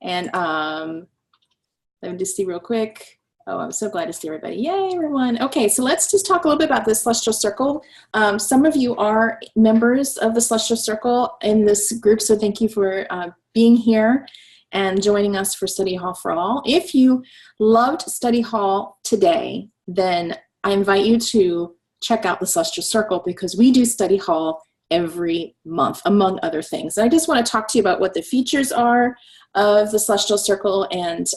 And let me just see real quick. Oh, I'm so glad to see everybody. Yay, everyone. Okay, so let's just talk a little bit about the Celestial Circle. Some of you are members of the Celestial Circle in this group, so thank you for being here and joining us for Study Hall for All. If you loved Study Hall today, then I invite you to check out the Celestial Circle, because we do Study Hall every month, among other things. And I just want to talk to you about what the features are of the Celestial Circle, and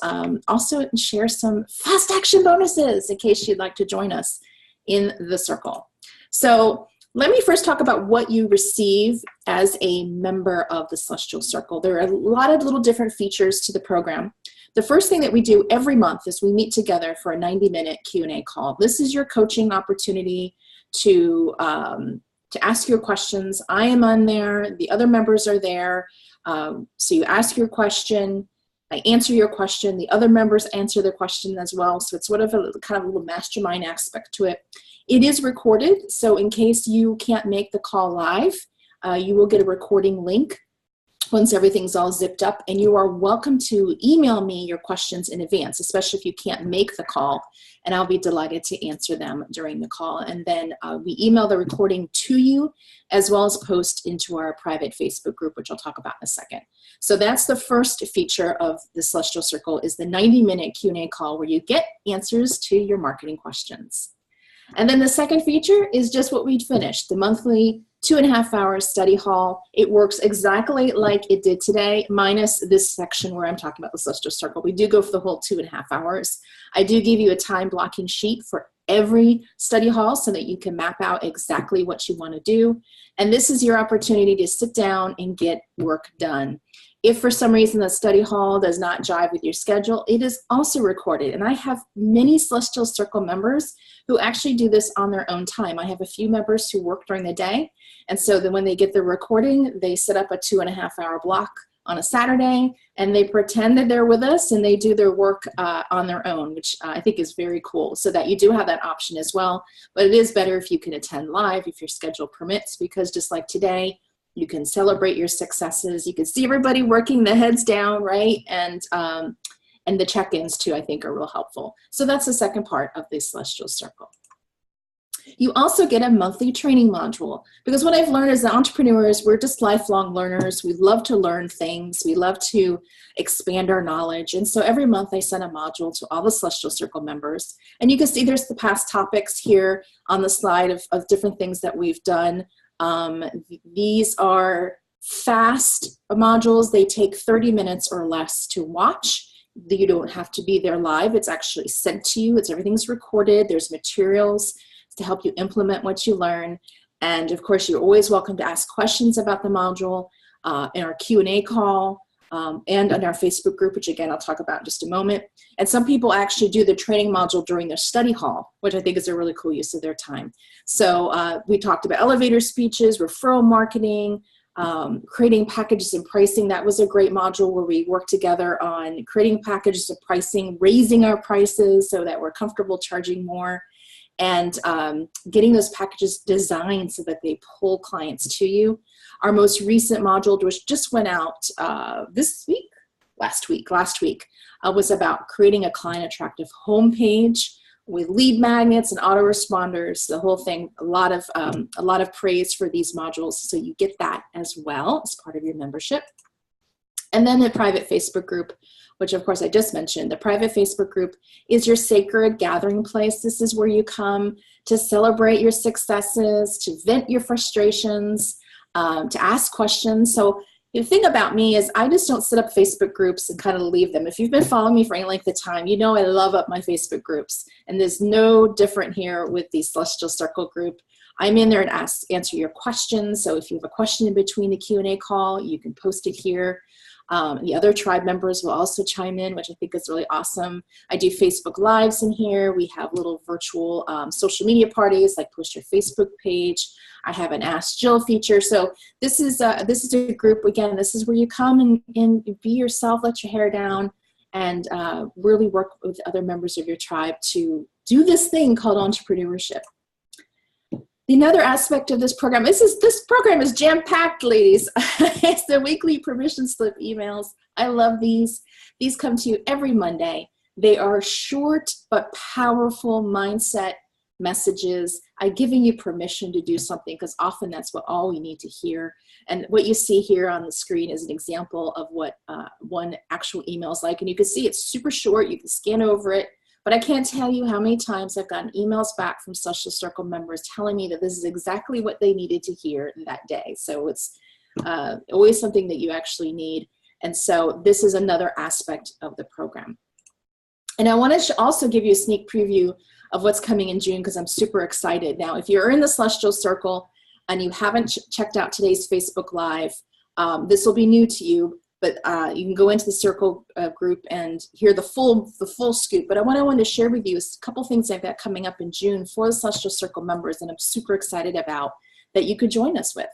also share some fast action bonuses in case you'd like to join us in the circle. So let me first talk about what you receive as a member of the Celestial Circle. There are a lot of little different features to the program. The first thing that we do every month is we meet together for a 90-minute Q&A call. This is your coaching opportunity to ask your questions. I am on there. The other members are there. So you ask your question, I answer your question, the other members answer their question as well. So it's sort of a kind of a little mastermind aspect to it. It is recorded, so in case you can't make the call live, you will get a recording link once everything's all zipped up, and you are welcome to email me your questions in advance, especially if you can't make the call, and I'll be delighted to answer them during the call. And then we email the recording to you, as well as post into our private Facebook group, which I'll talk about in a second. So that's the first feature of the Celestial Circle, is the 90-minute Q&A call where you get answers to your marketing questions. And then the second feature is just what we finished, the monthly 2.5-hour study hall. It works exactly like it did today, minus this section where I'm talking about the Celestial Circle. We do go for the whole 2.5 hours. I do give you a time blocking sheet for every study hall so that you can map out exactly what you want to do. And this is your opportunity to sit down and get work done. If for some reason the study hall does not jive with your schedule, it is also recorded. And I have many Celestial Circle members who actually do this on their own time. I have a few members who work during the day. And so then when they get the recording, they set up a 2.5-hour block on a Saturday, and they pretend that they're with us and they do their work on their own, which I think is very cool, so that you do have that option as well. But it is better if you can attend live, if your schedule permits, because just like today, you can celebrate your successes. You can see everybody working the heads down, right? And the check-ins too, I think, are real helpful. So that's the second part of the Celestial Circle. You also get a monthly training module, because what I've learned is that entrepreneurs, we're just lifelong learners. We love to learn things. We love to expand our knowledge. And so every month I send a module to all the Celestial Circle members. And you can see there's the past topics here on the slide of different things that we've done. These are fast modules. They take 30 minutes or less to watch. You don't have to be there live. It's actually sent to you. Everything's recorded. There's materials to help you implement what you learn. And of course, you're always welcome to ask questions about the module in our Q&A call and on our Facebook group, which again, I'll talk about in just a moment. And some people actually do the training module during their study hall, which I think is a really cool use of their time. So we talked about elevator speeches, referral marketing, creating packages and pricing. That was a great module where we worked together on creating packages of pricing, raising our prices so that we're comfortable charging more, and getting those packages designed so that they pull clients to you. Our most recent module, which just went out last week, was about creating a client attractive homepage with lead magnets and autoresponders, the whole thing. A lot of praise for these modules, so you get that as well as part of your membership. And then the private Facebook group, which of course I just mentioned. The private Facebook group is your sacred gathering place. This is where you come to celebrate your successes, to vent your frustrations, to ask questions. So the thing about me is I just don't set up Facebook groups and kind of leave them. If you've been following me for any length of time, you know I love up my Facebook groups. And there's no different here with the Celestial Circle group. I'm in there and answer your questions. So if you have a question in between the Q&A call, you can post it here. The other tribe members will also chime in, which I think is really awesome. I do Facebook Lives in here. We have little virtual social media parties, like post your Facebook page. I have an Ask Jill feature. So this is a group, again, this is where you come and be yourself, let your hair down, and really work with other members of your tribe to do this thing called entrepreneurship. Another aspect of this program, this program is jam-packed, ladies. It's the weekly permission slip emails. I love these. These come to you every Monday. They are short but powerful mindset messages. I'm giving you permission to do something, because often that's all we need to hear. And what you see here on the screen is an example of what one actual email is like. And you can see it's super short. You can scan over it. But I can't tell you how many times I've gotten emails back from Social Circle members telling me that this is exactly what they needed to hear that day. So it's always something that you actually need. And so this is another aspect of the program. And I want to also give you a sneak preview of what's coming in June, because I'm super excited. Now, if you're in the Celestial Circle and you haven't checked out today's Facebook Live, this will be new to you. But you can go into the Circle group and hear the full scoop. But what I wanted to share with you is a couple things I've got coming up in June for the Celestial Circle members, and I'm super excited about, that you could join us with.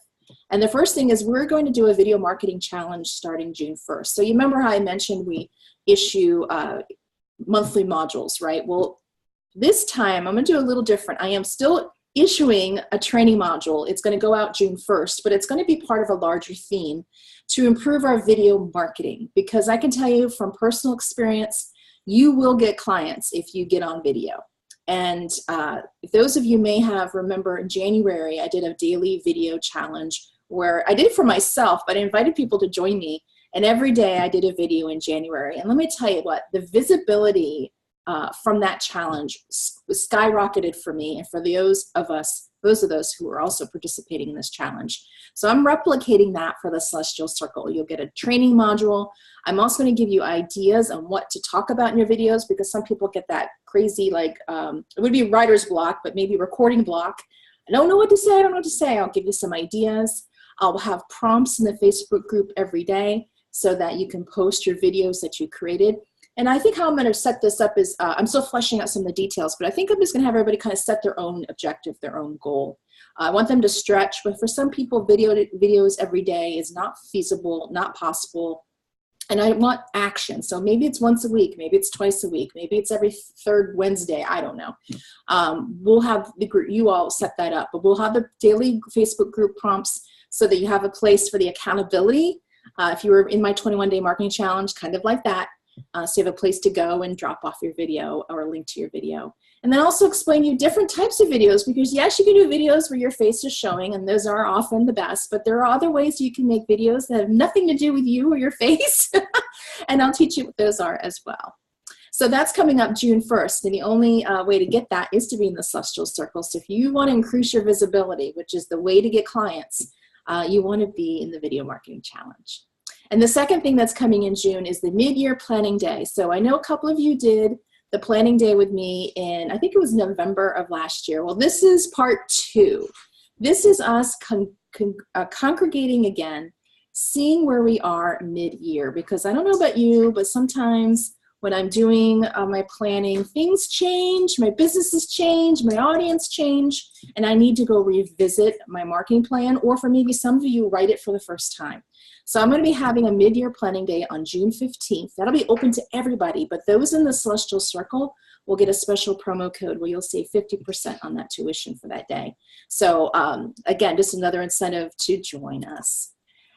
And the first thing is we're going to do a video marketing challenge starting June 1st. So you remember how I mentioned we issue monthly modules, right? Well, this time I'm going to do a little different. I am still issuing a training module. It's going to go out June 1st, but it's going to be part of a larger theme to improve our video marketing, because I can tell you from personal experience, you will get clients if you get on video. And those of you may have remember in January, I did a daily video challenge where I did it for myself, but I invited people to join me. And every day I did a video in January. And let me tell you what, the visibility from that challenge skyrocketed for me and for those of us who are also participating in this challenge. So I'm replicating that for the Celestial Circle. You'll get a training module. I'm also going to give you ideas on what to talk about in your videos, because some people get that crazy, like, it would be writer's block, but maybe recording block. I don't know what to say, I don't know what to say. I'll give you some ideas. I'll have prompts in the Facebook group every day so that you can post your videos that you created. And I think how I'm going to set this up is, I'm still fleshing out some of the details, but I think I'm just going to have everybody kind of set their own objective, their own goal. I want them to stretch, but for some people, videos every day is not feasible, not possible. And I want action. So maybe it's once a week, maybe it's twice a week, maybe it's every third Wednesday, I don't know. We'll have the group, you all set that up, but we'll have the daily Facebook group prompts so that you have a place for the accountability. If you were in my 21-day marketing challenge, kind of like that. So you have a place to go and drop off your video or a link to your video. And then also explain you different types of videos, because yes, you can do videos where your face is showing, and those are often the best, but there are other ways you can make videos that have nothing to do with you or your face. And I'll teach you what those are as well. So that's coming up June 1st. And the only way to get that is to be in the Celestial Circle. So if you want to increase your visibility, which is the way to get clients, you want to be in the Video Marketing Challenge. And the second thing that's coming in June is the mid-year planning day. So I know a couple of you did the planning day with me in, I think it was November of last year. Well, this is part 2. This is us congregating again, seeing where we are mid-year, because I don't know about you, but sometimes when I'm doing my planning, things change, my businesses change, my audience change, and I need to go revisit my marketing plan, or for maybe some of you write it for the first time. So I'm going to be having a mid-year planning day on June 15th. That'll be open to everybody, but those in the Celestial Circle will get a special promo code where you'll save 50% on that tuition for that day. So again, just another incentive to join us.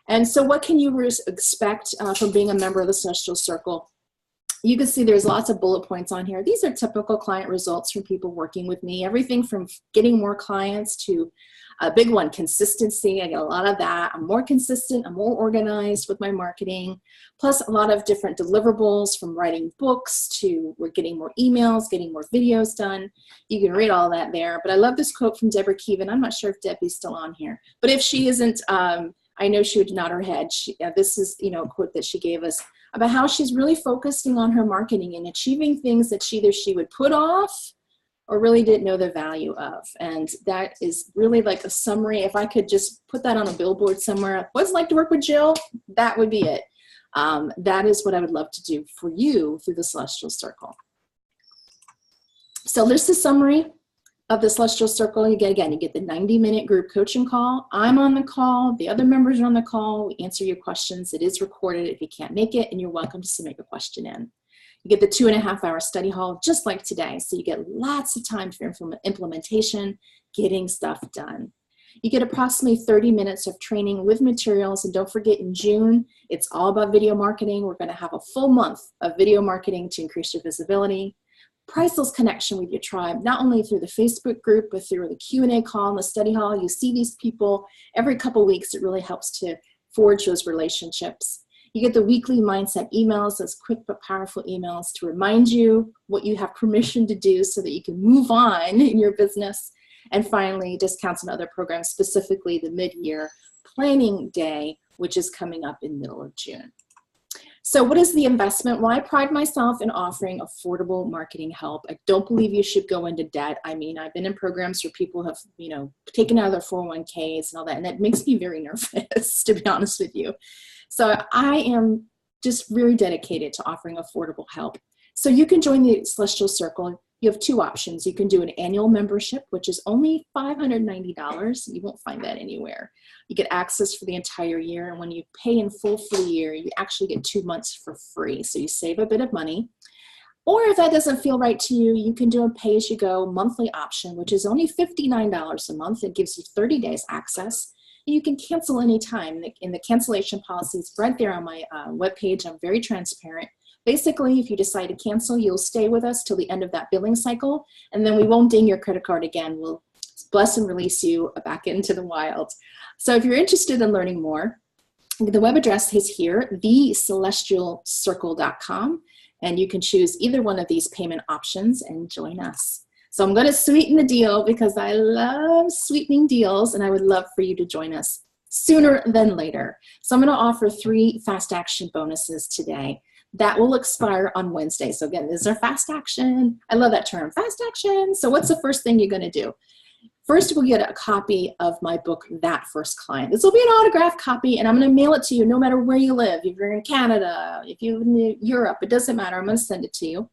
And so what can you expect from being a member of the Celestial Circle? You can see there's lots of bullet points on here. These are typical client results from people working with me. Everything from getting more clients to a big one, consistency. I get a lot of that. I'm more consistent. I'm more organized with my marketing. Plus a lot of different deliverables, from writing books to we're getting more emails, getting more videos done. You can read all that there. But I love this quote from Deborah Keevan. I'm not sure if Debbie's still on here. But if she isn't, I know she would nod her head. This is, a quote that she gave us about how she's really focusing on her marketing and achieving things that either she would put off or really didn't know the value of. And that is really like a summary. If I could just put that on a billboard somewhere, what's it like to work with Jill? That would be it. That is what I would love to do for you through the Celestial Circle. So there's the summary of the Celestial Circle. You get the 90-minute group coaching call. I'm on the call. The other members are on the call. We answer your questions. It is recorded if you can't make it, and you're welcome to submit your question in. You get the 2.5-hour study hall, just like today. So you get lots of time for implementation, getting stuff done. You get approximately 30 minutes of training with materials. And don't forget, in June, it's all about video marketing. We're going to have a full month of video marketing to increase your visibility. Priceless connection with your tribe, not only through the Facebook group, but through the Q&A call and the study hall. You see these people every couple of weeks. It really helps to forge those relationships. You get the weekly mindset emails, those quick but powerful emails to remind you what you have permission to do so that you can move on in your business. And finally, discounts on other programs, specifically the mid-year planning day, which is coming up in the middle of June. So what is the investment? Well, I pride myself in offering affordable marketing help. I don't believe you should go into debt. I mean, I've been in programs where people have, taken out of their 401ks and all that, and that makes me very nervous, to be honest with you. So I am just really dedicated to offering affordable help. So you can join the Celestial Circle. You have two options. You can do an annual membership, which is only $590. You won't find that anywhere. You get access for the entire year. And when you pay in full for the year, you actually get 2 months for free. So you save a bit of money. Or if that doesn't feel right to you, you can do a pay-as-you-go monthly option, which is only $59 a month. It gives you 30 days access. And you can cancel anytime. In the cancellation policies right there on my webpage, I'm very transparent. Basically, if you decide to cancel, you'll stay with us till the end of that billing cycle, and then we won't ding your credit card again. We'll bless and release you back into the wild. So if you're interested in learning more, the web address is here, thecelestialcircle.com, and you can choose either one of these payment options and join us. So I'm going to sweeten the deal because I love sweetening deals, and I would love for you to join us sooner than later. So I'm going to offer 3 fast action bonuses today. That will expire on Wednesday. So again, these are fast action. I love that term, fast action. So what's the first thing you're going to do? First, we'll get a copy of my book, That First Client. This will be an autographed copy, and I'm going to mail it to you no matter where you live. If you're in Canada, if you're in Europe, it doesn't matter. I'm going to send it to you.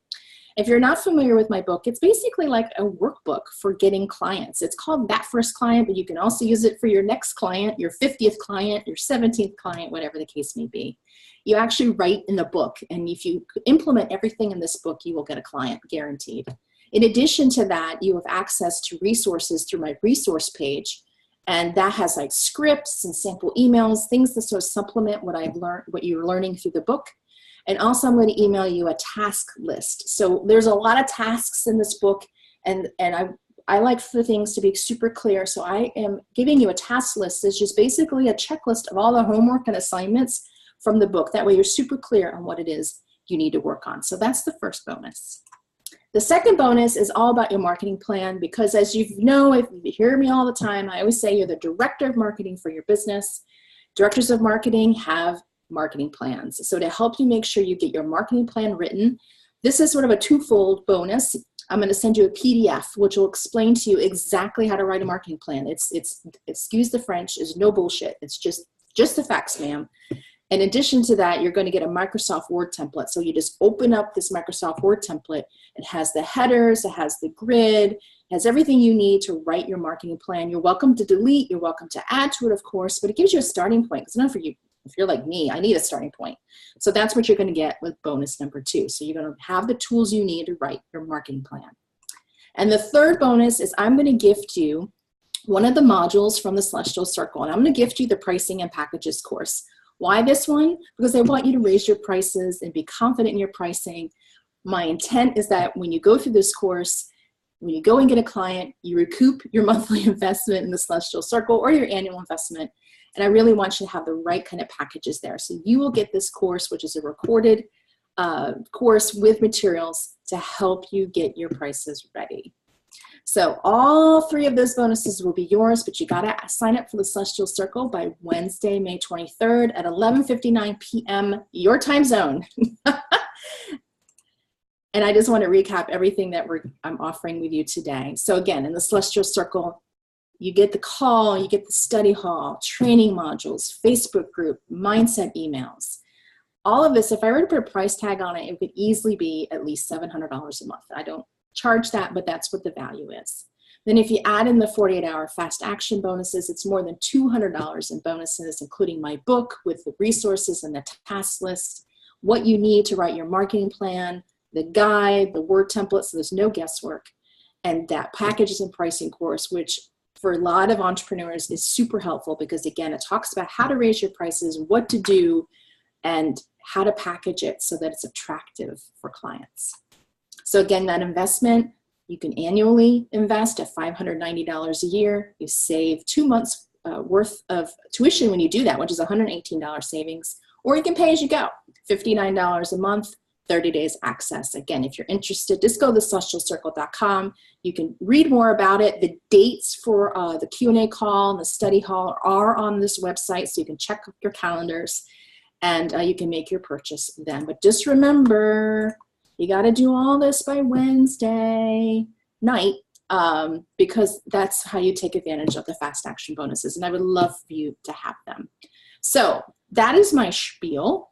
If you're not familiar with my book, it's basically like a workbook for getting clients. It's called That First Client, but you can also use it for your next client, your 50th client, your 17th client, whatever the case may be. You actually write in the book, and if you implement everything in this book, you will get a client, guaranteed. In addition to that, you have access to resources through my resource page, and that has like scripts and sample emails, things that sort of supplement what I've learned, what you're learning through the book. And also I'm going to email you a task list. So there's a lot of tasks in this book, and I like for things to be super clear. So I am giving you a task list. It's just basically a checklist of all the homework and assignments from the book. That way you're super clear on what it is you need to work on. So that's the first bonus. The second bonus is all about your marketing plan, because as you know, if you hear me all the time, I always say you're the director of marketing for your business. Directors of marketing have marketing plans. So to help you make sure you get your marketing plan written, this is sort of a twofold bonus. I'm going to send you a PDF, which will explain to you exactly how to write a marketing plan. It's excuse the French, is no bullshit. It's just the facts, ma'am. In addition to that, you're going to get a Microsoft Word template. So you just open up this Microsoft Word template. It has the headers, it has the grid, it has everything you need to write your marketing plan. You're welcome to delete, you're welcome to add to it, of course, but it gives you a starting point. Because for you, if you're like me, I need a starting point. So that's what you're going to get with bonus number 2. So you're going to have the tools you need to write your marketing plan. And the third bonus is I'm going to gift you one of the modules from the Celestial Circle. And I'm going to gift you the Pricing and Packages course. Why this one? Because I want you to raise your prices and be confident in your pricing. My intent is that when you go through this course, when you go and get a client, you recoup your monthly investment in the Celestial Circle or your annual investment. And I really want you to have the right kind of packages there. So you will get this course, which is a recorded course with materials to help you get your prices ready. So all 3 of those bonuses will be yours, but you got to sign up for the Celestial Circle by Wednesday, May 23rd at 11:59 p.m. your time zone. And I just want to recap everything that I'm offering with you today. So again, in the Celestial Circle, you get the call, you get the study hall, training modules, Facebook group, mindset emails. All of this, if I were to put a price tag on it, it could easily be at least $700 a month. I don't charge that, but that's what the value is. Then if you add in the 48-hour fast action bonuses, it's more than $200 in bonuses, including my book with the resources and the task list, what you need to write your marketing plan, the guide, the word template, so there's no guesswork, and that packages and pricing course, which for a lot of entrepreneurs is super helpful because, again, it talks about how to raise your prices, what to do, and how to package it so that it's attractive for clients. So again, that investment, you can annually invest at $590 a year. You save 2 months worth of tuition when you do that, which is $118 savings, or you can pay as you go, $59 a month, 30 days access. Again, if you're interested, just go to thecelestialcircle.com. You can read more about it. The dates for the Q&A call and the study hall are on this website, so you can check your calendars and you can make your purchase then. But just remember, you got to do all this by Wednesday night because that's how you take advantage of the fast action bonuses. And I would love for you to have them. So that is my spiel.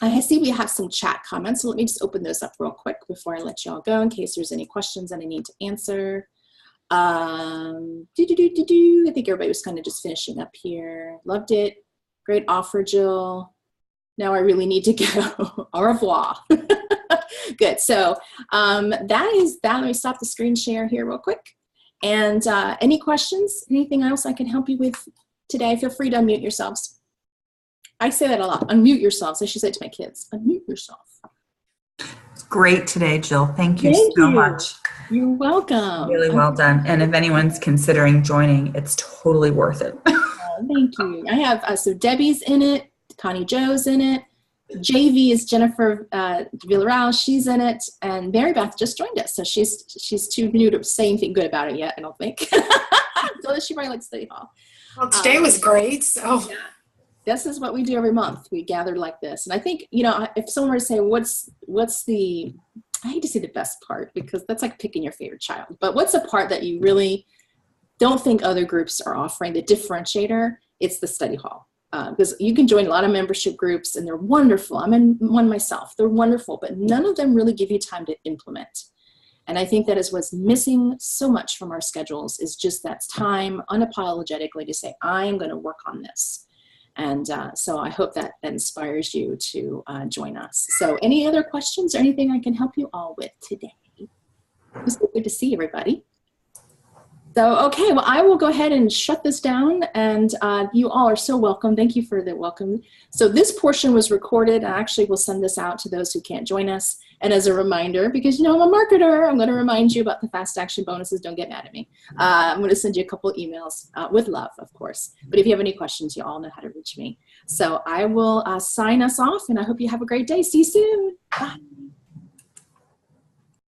I see we have some chat comments, so let me just open those up real quick before I let you all go in case there's any questions that I need to answer. I think everybody was kind of just finishing up here. Loved it. Great offer, Jill. Now I really need to go. Au revoir. Good. So that is that. Let me stop the screen share here real quick. And any questions? Anything else I can help you with today? Feel free to unmute yourselves. I say that a lot. Unmute yourselves. I should say it to my kids. Unmute yourself. Great today, Jill. Thank you so much. You're welcome. Really well done. And if anyone's considering joining, it's totally worth it. Thank you. I have, so Debbie's in it. Connie Joe's in it. JV is Jennifer Villarreal. She's in it. And Mary Beth just joined us. So she's too new to say anything good about it yet, I don't think. So she probably likes study hall. Well, today was great. So yeah. This is what we do every month. We gather like this. And I think, you know, if someone were to say, what's the, I hate to say the best part because that's like picking your favorite child, but what's a part that you really don't think other groups are offering, the differentiator? It's the study hall. Because you can join a lot of membership groups and they're wonderful. I'm in one myself. They're wonderful, but none of them really give you time to implement. And I think that is what's missing so much from our schedules is just that time unapologetically to say, I'm going to work on this. And so I hope that inspires you to join us. So any other questions or anything I can help you all with today? It was good to see everybody. So, okay, well, I will go ahead and shut this down, and you all are so welcome. Thank you for the welcome. So this portion was recorded. I actually will send this out to those who can't join us. And as a reminder, because you know I'm a marketer, I'm going to remind you about the fast action bonuses. Don't get mad at me. I'm going to send you a couple emails with love, of course. But if you have any questions, you all know how to reach me. So I will sign us off, and I hope you have a great day. See you soon. Bye.